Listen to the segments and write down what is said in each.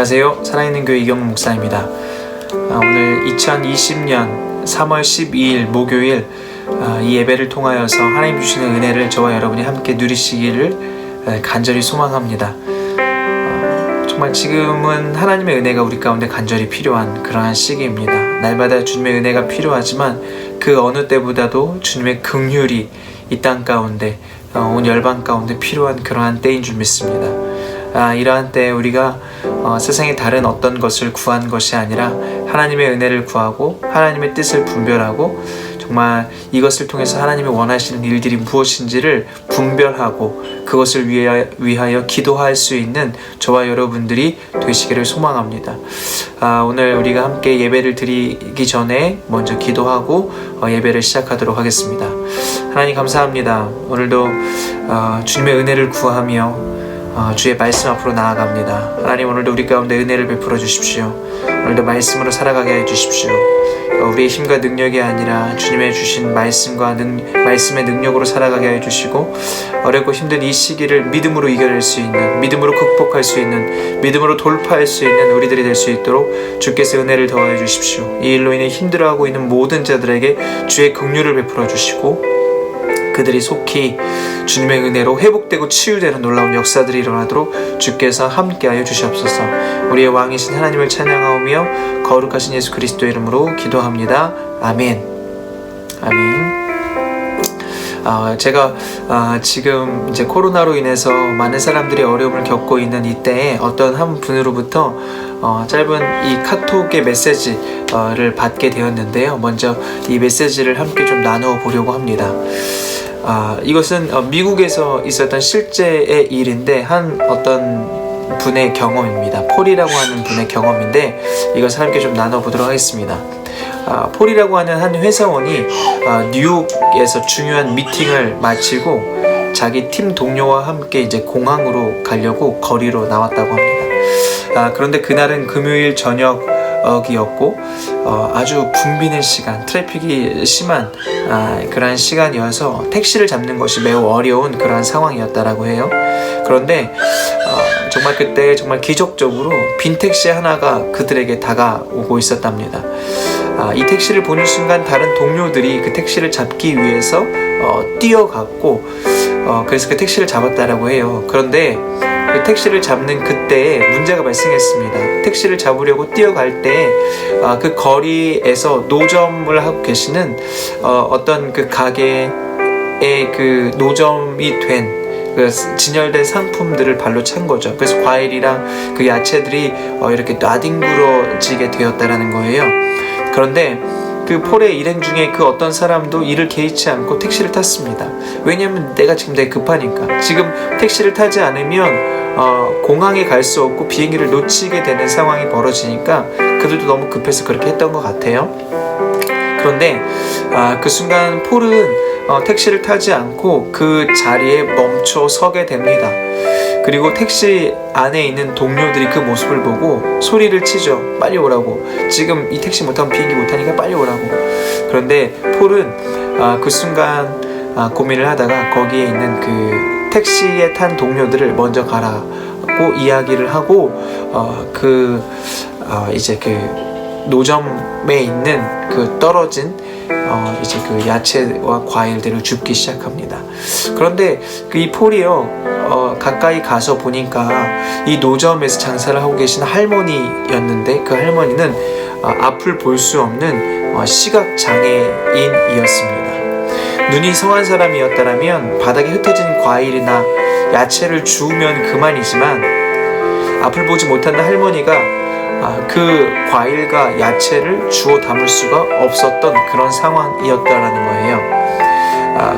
안녕하세요. 살아있는 교회 이경문 목사입니다. 오늘 2020년 3월 12일 목요일 이 예배를 통하여서 하나님 주시는 은혜를 저와 여러분이 함께 누리시기를 간절히 소망합니다. 정말 지금은 하나님의 은혜가 우리 가운데 간절히 필요한 그러한 시기입니다. 날마다 주님의 은혜가 필요하지만 그 어느 때보다도 주님의 긍휼이 이 땅 가운데 온 열방 가운데 필요한 그러한 때인 줄 믿습니다. 이러한 때에 우리가 세상의 다른 어떤 것을 구한 것이 아니라 하나님의 은혜를 구하고 하나님의 뜻을 분별하고 정말 이것을 통해서 하나님이 원하시는 일들이 무엇인지를 분별하고 그것을 위하여 기도할 수 있는 저와 여러분들이 되시기를 소망합니다. 오늘 우리가 함께 예배를 드리기 전에 먼저 기도하고 예배를 시작하도록 하겠습니다. 하나님 감사합니다. 오늘도 주님의 은혜를 구하며 주의 말씀 앞으로 나아갑니다. 하나님 오늘도 우리 가운데 은혜를 베풀어 주십시오. 오늘도 말씀으로 살아가게 해 주십시오. 우리의 힘과 능력이 아니라 주님의 주신 말씀의 능력으로 살아가게 해 주시고 어렵고 힘든 이 시기를 믿음으로 이겨낼 수 있는, 믿음으로 극복할 수 있는, 믿음으로 돌파할 수 있는 우리들이 될 수 있도록 주께서 은혜를 더해 주십시오. 이 일로 인해 힘들어하고 있는 모든 자들에게 주의 긍휼을 베풀어 주시고 그들이 속히 주님의 은혜로 회복되고 치유되는 놀라운 역사들이 일어나도록 주께서 함께하여 주시옵소서. 우리의 왕이신 하나님을 찬양하오며 거룩하신 예수 그리스도의 이름으로 기도합니다. 아멘. 아멘. 제가 지금 이제 코로나로 인해서 많은 사람들이 어려움을 겪고 있는 이때에 어떤 한 분으로부터 짧은 이 카톡의 메시지를 받게 되었는데요. 먼저 이 메시지를 함께 좀 나누어 보려고 합니다. 이것은 미국에서 있었던 실제의 일인데 한 어떤 분의 경험입니다. 폴이라고 하는 분의 경험인데 이것을 함께 좀 나눠보도록 하겠습니다. 폴이라고 하는 한 회사원이 뉴욕에서 중요한 미팅을 마치고 자기 팀 동료와 함께 이제 공항으로 가려고 거리로 나왔다고 합니다. 그런데 그날은 금요일 저녁이었고 아주 붐비는 시간, 트래픽이 심한 그러한 시간이어서 택시를 잡는 것이 매우 어려운 그러한 상황이었다라고 해요. 그런데 정말 그때 정말 기적적으로 빈 택시 하나가 그들에게 다가오고 있었답니다. 이 택시를 보는 순간 다른 동료들이 그 택시를 잡기 위해서 뛰어갔고 그래서 그 택시를 잡았다라고 해요. 그런데 그 택시를 잡는 그때에 문제가 발생했습니다. 택시를 잡으려고 뛰어갈 때 그 거리에서 노점을 하고 계시는 어떤 그 가게의 그 노점이 된 그 진열된 상품들을 발로 찬 거죠. 그래서 과일이랑 그 야채들이 이렇게 나뒹굴어지게 되었다라는 거예요. 그런데 그 폴의 일행 중에 그 어떤 사람도 이를 개의치 않고 택시를 탔습니다. 왜냐하면 내가 지금 되게 급하니까. 지금 택시를 타지 않으면 공항에 갈 수 없고 비행기를 놓치게 되는 상황이 벌어지니까 그들도 너무 급해서 그렇게 했던 것 같아요. 그런데 그 순간 폴은 택시를 타지 않고 그 자리에 멈춰 서게 됩니다. 그리고 택시 안에 있는 동료들이 그 모습을 보고 소리를 치죠. 빨리 오라고. 지금 이 택시 못하면 비행기 못하니까 빨리 오라고. 그런데 폴은 그 순간 고민을 하다가 거기에 있는 그 택시에 탄 동료들을 먼저 가라고 이야기를 하고 이제 그 노점에 있는 그 떨어진 이제 그 야채와 과일들을 줍기 시작합니다. 그런데 이 폴이요 가까이 가서 보니까 이 노점에서 장사를 하고 계신 할머니였는데 그 할머니는 앞을 볼 수 없는 시각장애인이었습니다. 눈이 성한 사람이었다면 바닥에 흩어진 과일이나 야채를 주우면 그만이지만 앞을 보지 못하는 할머니가 그 과일과 야채를 주워 담을 수가 없었던 그런 상황이었다라는 거예요.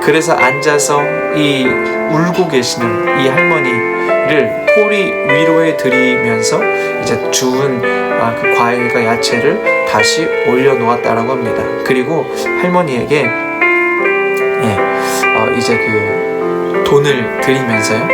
그래서 앉아서 이 울고 계시는 이 할머니를 폴이 위로해 드리면서 이제 주운 그 과일과 야채를 다시 올려놓았다라고 합니다. 그리고 할머니에게 이제 그 돈을 드리면서요.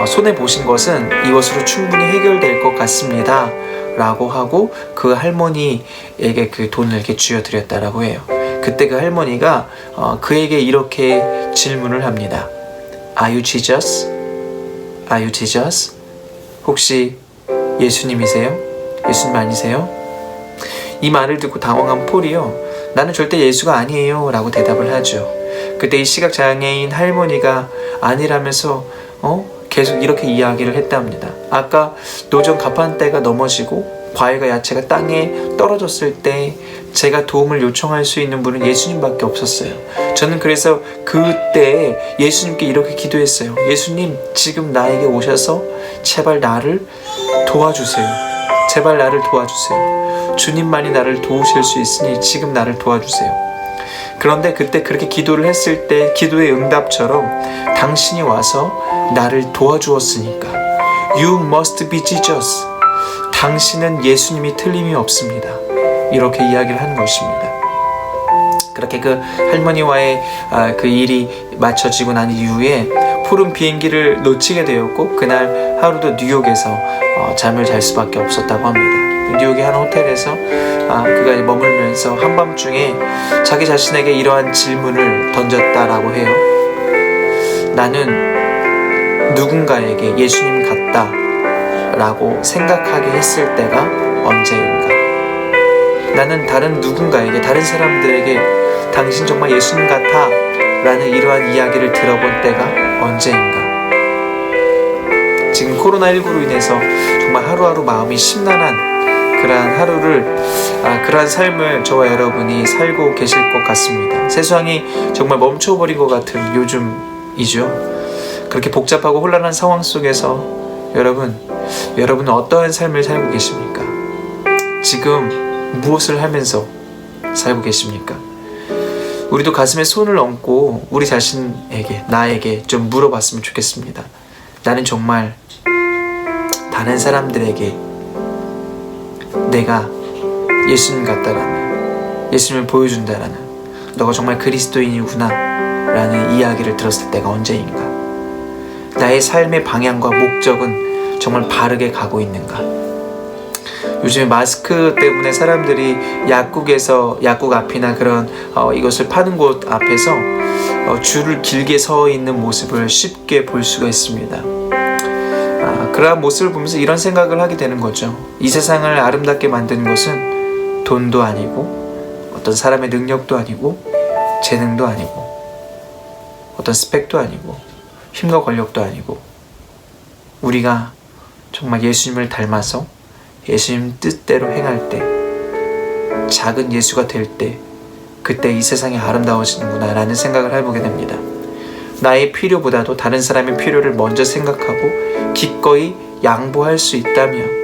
손에 보신 것은 이것으로 충분히 해결될 것 같습니다. 라고 하고 그 할머니에게 그 돈을 이렇게 쥐어드렸다라고 해요. 그때 그 할머니가 그에게 이렇게 질문을 합니다. Are you Jesus? Are you Jesus? 혹시 예수님이세요? 예수님 아니세요? 이 말을 듣고 당황한 폴이요, 나는 절대 예수가 아니에요 라고 대답을 하죠. 그때 이 시각장애인 할머니가 아니라면서 계속 이렇게 이야기를 했답니다. 아까 노전 가판대가 넘어지고 과일과 야채가 땅에 떨어졌을 때 제가 도움을 요청할 수 있는 분은 예수님밖에 없었어요. 저는 그래서 그때 예수님께 이렇게 기도했어요. 예수님, 지금 나에게 오셔서 제발 나를 도와주세요. 제발 나를 도와주세요. 주님만이 나를 도우실 수 있으니 지금 나를 도와주세요. 그런데 그때 그렇게 기도를 했을 때 기도의 응답처럼 당신이 와서 나를 도와주었으니까 You must be Jesus. 당신은 예수님이 틀림이 없습니다. 이렇게 이야기를 하는 것입니다. 그렇게 그 할머니와의 그 일이 마쳐지고 난 이후에 푸른 비행기를 놓치게 되었고 그날 하루도 뉴욕에서 잠을 잘 수밖에 없었다고 합니다. 뉴욕의 한 호텔에서 그가 머물면서 한밤중에 자기 자신에게 이러한 질문을 던졌다라고 해요. 나는 누군가에게 예수님 같다 라고 생각하게 했을 때가 언제인가? 나는 다른 누군가에게, 다른 사람들에게 당신 정말 예수님 같아 라는 이러한 이야기를 들어본 때가 언제인가? 지금 코로나19로 인해서 정말 하루하루 마음이 심란한 그러한 하루를, 그러한 삶을 저와 여러분이 살고 계실 것 같습니다. 세상이 정말 멈춰버린 것 같은 요즘이죠. 그렇게 복잡하고 혼란한 상황 속에서 여러분은 어떠한 삶을 살고 계십니까? 지금 무엇을 하면서 살고 계십니까? 우리도 가슴에 손을 얹고 우리 자신에게, 나에게 좀 물어봤으면 좋겠습니다. 나는 정말 다른 사람들에게 내가 예수님 같다라는, 예수님을 보여준다라는, 너가 정말 그리스도인이구나 라는 이야기를 들었을 때가 언제인가? 나의 삶의 방향과 목적은 정말 바르게 가고 있는가? 요즘에 마스크 때문에 사람들이 약국 앞이나 그런 이것을 파는 곳 앞에서 줄을 길게 서 있는 모습을 쉽게 볼 수가 있습니다. 그러한 모습을 보면서 이런 생각을 하게 되는 거죠. 이 세상을 아름답게 만든 것은 돈도 아니고 어떤 사람의 능력도 아니고 재능도 아니고 어떤 스펙도 아니고 힘과 권력도 아니고 우리가 정말 예수님을 닮아서 예수님 뜻대로 행할 때, 작은 예수가 될 때, 그때 이 세상이 아름다워지는구나 라는 생각을 해보게 됩니다. 나의 필요보다도 다른 사람의 필요를 먼저 생각하고 기꺼이 양보할 수 있다면,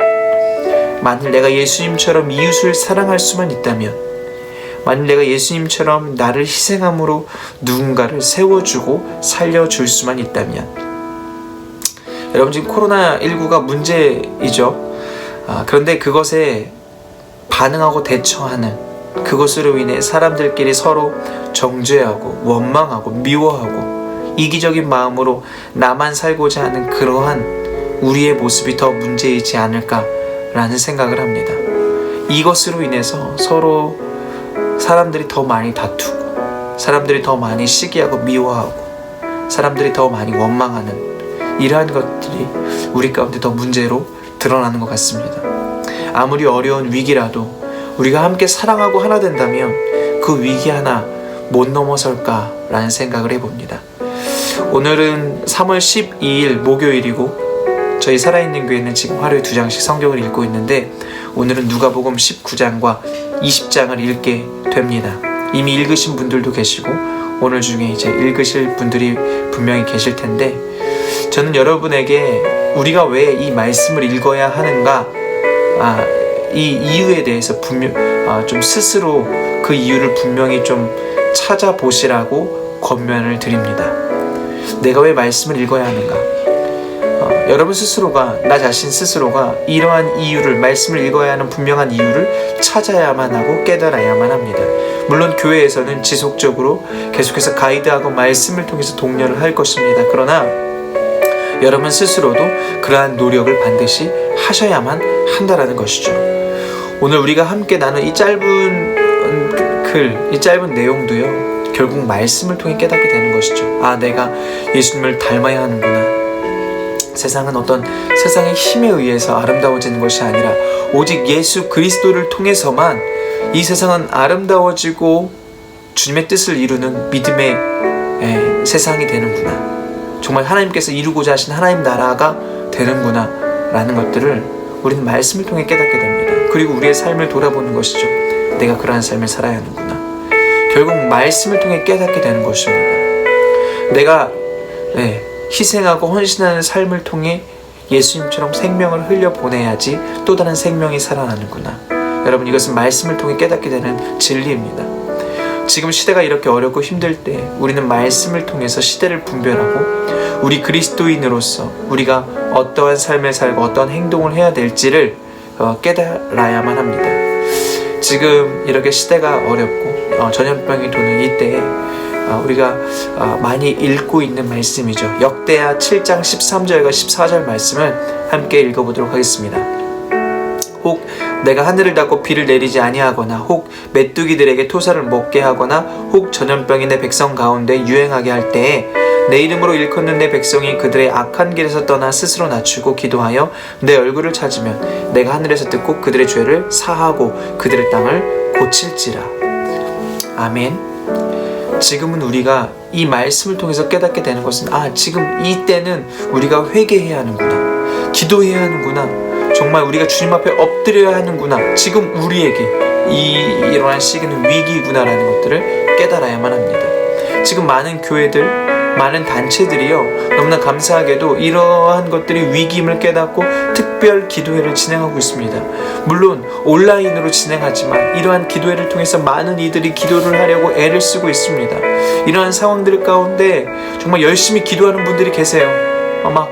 만일 내가 예수님처럼 이웃을 사랑할 수만 있다면, 만일 내가 예수님처럼 나를 희생함으로 누군가를 세워주고 살려줄 수만 있다면, 여러분 지금 코로나19가 문제이죠. 그런데 그것에 반응하고 대처하는, 그것으로 인해 사람들끼리 서로 정죄하고 원망하고 미워하고 이기적인 마음으로 나만 살고자 하는 그러한 우리의 모습이 더 문제이지 않을까라는 생각을 합니다. 이것으로 인해서 서로 사람들이 더 많이 다투고 사람들이 더 많이 시기하고 미워하고 사람들이 더 많이 원망하는 이러한 것들이 우리 가운데 더 문제로 드러나는 것 같습니다. 아무리 어려운 위기라도 우리가 함께 사랑하고 하나 된다면 그 위기 하나 못 넘어설까라는 생각을 해봅니다. 오늘은 3월 12일 목요일이고 저희 살아있는 교회는 지금 하루에 2장씩 성경을 읽고 있는데 오늘은 누가복음 19장과 20장을 읽게 됩니다. 이미 읽으신 분들도 계시고 오늘 중에 이제 읽으실 분들이 분명히 계실 텐데 저는 여러분에게 우리가 왜 이 말씀을 읽어야 하는가, 이 이유에 대해서 좀 스스로 그 이유를 분명히 좀 찾아보시라고 권면을 드립니다. 내가 왜 말씀을 읽어야 하는가? 여러분 스스로가, 나 자신 스스로가 이러한 이유를, 말씀을 읽어야 하는 분명한 이유를 찾아야만 하고 깨달아야만 합니다. 물론 교회에서는 지속적으로 계속해서 가이드하고 말씀을 통해서 독려를 할 것입니다. 그러나 여러분 스스로도 그러한 노력을 반드시 하셔야만 한다라는 것이죠. 오늘 우리가 함께 나눈 이 짧은 글, 이 짧은 내용도요, 결국 말씀을 통해 깨닫게 되는 것이죠. 내가 예수님을 닮아야 하는구나. 세상은 어떤 세상의 힘에 의해서 아름다워지는 것이 아니라 오직 예수 그리스도를 통해서만 이 세상은 아름다워지고 주님의 뜻을 이루는 믿음의 세상이 되는구나. 정말 하나님께서 이루고자 하신 하나님 나라가 되는구나 라는 것들을 우리는 말씀을 통해 깨닫게 됩니다. 그리고 우리의 삶을 돌아보는 것이죠. 내가 그러한 삶을 살아야 하는구나. 결국 말씀을 통해 깨닫게 되는 것입니다. 내가 희생하고 헌신하는 삶을 통해 예수님처럼 생명을 흘려보내야지 또 다른 생명이 살아나는구나. 여러분, 이것은 말씀을 통해 깨닫게 되는 진리입니다. 지금 시대가 이렇게 어렵고 힘들 때 우리는 말씀을 통해서 시대를 분별하고 우리 그리스도인으로서 우리가 어떠한 삶을 살고 어떠한 행동을 해야 될지를 깨달아야만 합니다. 지금 이렇게 시대가 어렵고 전염병이 도는 이때에 우리가 많이 읽고 있는 말씀이죠. 역대하 7장 13절과 14절 말씀을 함께 읽어보도록 하겠습니다. 혹 내가 하늘을 닫고 비를 내리지 아니하거나 혹 메뚜기들에게 토사를 먹게 하거나 혹 전염병이 내 백성 가운데 유행하게 할 때에 내 이름으로 일컫는 내 백성이 그들의 악한 길에서 떠나 스스로 낮추고 기도하여 내 얼굴을 찾으면 내가 하늘에서 듣고 그들의 죄를 사하고 그들의 땅을 고칠지라. 아멘. 지금은 우리가 이 말씀을 통해서 깨닫게 되는 것은 지금 이 때는 우리가 회개해야 하는구나. 기도해야 하는구나. 정말 우리가 주님 앞에 엎드려야 하는구나. 지금 우리에게 이러한 시기는 위기구나라는 것들을 깨달아야만 합니다. 지금 많은 교회들, 많은 단체들이요, 너무나 감사하게도 이러한 것들이 위기임을 깨닫고 특별 기도회를 진행하고 있습니다. 물론 온라인으로 진행하지만 이러한 기도회를 통해서 많은 이들이 기도를 하려고 애를 쓰고 있습니다. 이러한 상황들 가운데 정말 열심히 기도하는 분들이 계세요. 아마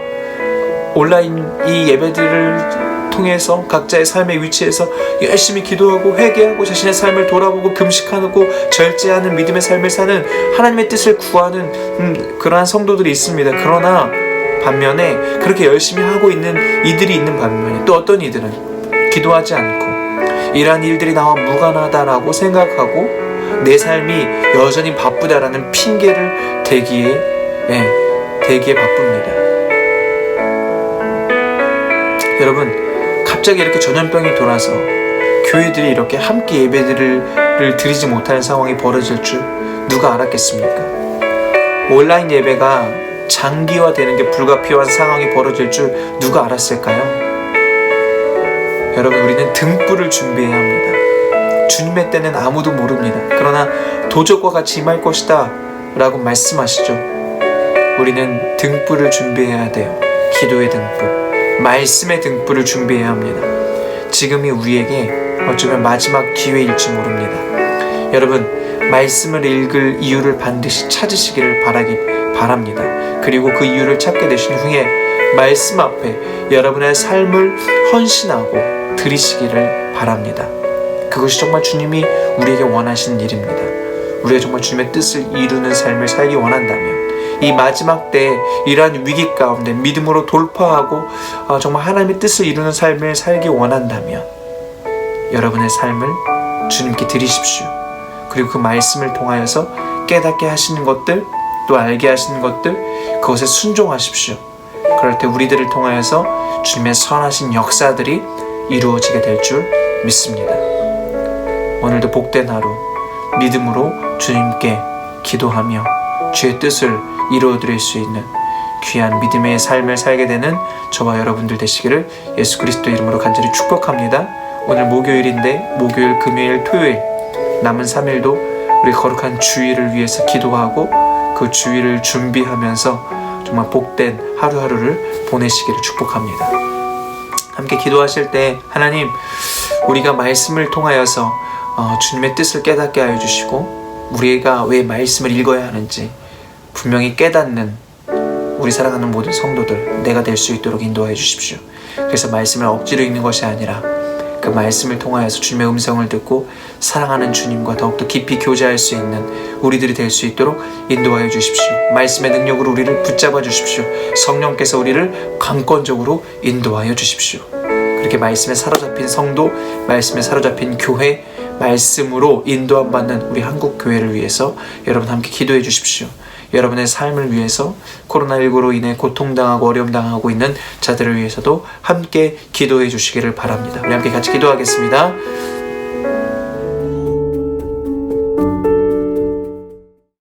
온라인 이 예배들을 통해서 각자의 삶의 위치에서 열심히 기도하고 회개하고 자신의 삶을 돌아보고 금식하고 절제하는 믿음의 삶을 사는 하나님의 뜻을 구하는 그러한 성도들이 있습니다. 그러나 반면에 그렇게 열심히 하고 있는 이들이 있는 반면에 또 어떤 이들은 기도하지 않고 이러한 일들이 나와 무관하다라고 생각하고 내 삶이 여전히 바쁘다라는 핑계를 대기에 바쁩니다. 여러분, 갑자기 이렇게 전염병이 돌아서 교회들이 이렇게 함께 예배들을 드리지 못하는 상황이 벌어질 줄 누가 알았겠습니까? 온라인 예배가 장기화되는 게 불가피한 상황이 벌어질 줄 누가 알았을까요? 여러분, 우리는 등불을 준비해야 합니다. 주님의 때는 아무도 모릅니다. 그러나 도적과 같이 임할 것이다 라고 말씀하시죠. 우리는 등불을 준비해야 돼요. 기도의 등불, 말씀의 등불을 준비해야 합니다. 지금이 우리에게 어쩌면 마지막 기회일지 모릅니다. 여러분, 말씀을 읽을 이유를 반드시 찾으시기를 바랍니다. 그리고 그 이유를 찾게 되신 후에 말씀 앞에 여러분의 삶을 헌신하고 드리시기를 바랍니다. 그것이 정말 주님이 우리에게 원하시는 일입니다. 우리가 정말 주님의 뜻을 이루는 삶을 살기 원한다면 이 마지막 때에 이러한 위기 가운데 믿음으로 돌파하고 정말 하나님의 뜻을 이루는 삶을 살기 원한다면 여러분의 삶을 주님께 드리십시오. 그리고 그 말씀을 통하여서 깨닫게 하시는 것들, 또 알게 하시는 것들, 그것에 순종하십시오. 그럴 때 우리들을 통하여서 주님의 선하신 역사들이 이루어지게 될 줄 믿습니다. 오늘도 복된 하루 믿음으로 주님께 기도하며 주의 뜻을 이루어드릴 수 있는 귀한 믿음의 삶을 살게 되는 저와 여러분들 되시기를 예수 그리스도 이름으로 간절히 축복합니다. 오늘 목요일인데 목요일, 금요일, 토요일 남은 3일도 우리 거룩한 주일을 위해서 기도하고 그 주일을 준비하면서 정말 복된 하루하루를 보내시기를 축복합니다. 함께 기도하실 때 하나님, 우리가 말씀을 통하여서 주님의 뜻을 깨닫게 하여 주시고 우리가 왜 말씀을 읽어야 하는지 분명히 깨닫는 우리 사랑하는 모든 성도들 내가 될 수 있도록 인도하여 주십시오. 그래서 말씀을 억지로 읽는 것이 아니라 그 말씀을 통하여서 주님의 음성을 듣고 사랑하는 주님과 더욱더 깊이 교제할 수 있는 우리들이 될 수 있도록 인도하여 주십시오. 말씀의 능력으로 우리를 붙잡아 주십시오. 성령께서 우리를 강권적으로 인도하여 주십시오. 그렇게 말씀에 사로잡힌 성도, 말씀에 사로잡힌 교회, 말씀으로 인도함 받는 우리 한국교회를 위해서 여러분 함께 기도해 주십시오. 여러분의 삶을 위해서 코로나19로 인해 고통당하고 어려움당하고 있는 자들을 위해서도 함께 기도해 주시기를 바랍니다. 우리 함께 같이 기도하겠습니다.